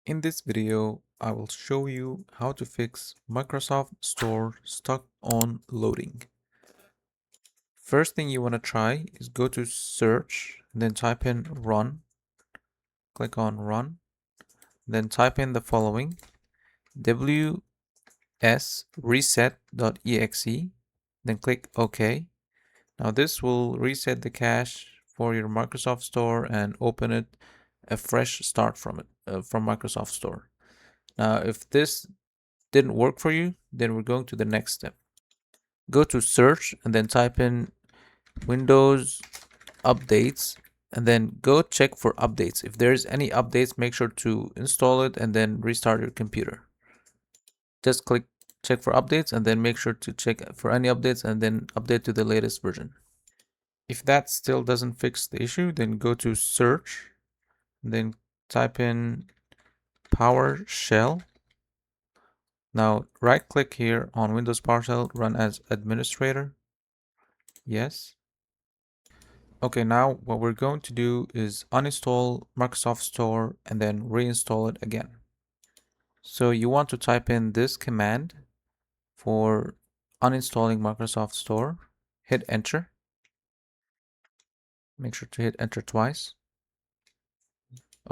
In this video, I will show you how to fix Microsoft Store stuck on loading. First thing you want to try is go to search, then type in run, click on run, then type in the following wsreset.exe, then click OK. Now this will reset the cache for your Microsoft Store and open it a fresh start from Microsoft Store. Now if this didn't work for you, then we're going to the next step. Go to search and then type in Windows updates and then go check for updates. If there's any updates, make sure to install it and then restart your computer. Just click check for updates and then make sure to check for any updates and then update to the latest version. If that still doesn't fix the issue, then go to search, then type in PowerShell. Now right click here on Windows PowerShell, run as administrator. Yes. Okay, now what we're going to do is uninstall Microsoft Store and then reinstall it again. So you want to type in this command for uninstalling Microsoft Store. Hit enter. Make sure to hit enter twice.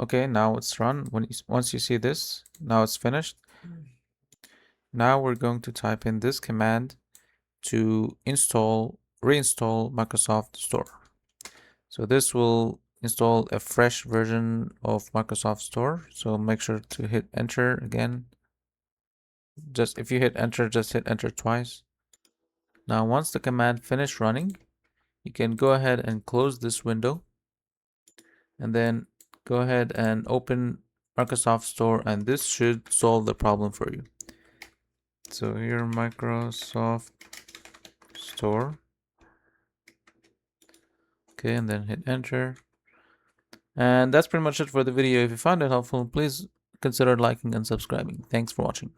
Okay, now it's run. Once you see this, now it's finished. Now we're going to type in this command to reinstall Microsoft Store. So this will install a fresh version of Microsoft Store. So make sure to hit enter again. If you hit enter, just hit enter twice. Now once the command finished running, you can go ahead and close this window and then go ahead and open Microsoft Store, and this should solve the problem for you. So here, Microsoft Store. Okay, and then hit enter. And that's pretty much it for the video. If you found it helpful, please consider liking and subscribing. Thanks for watching.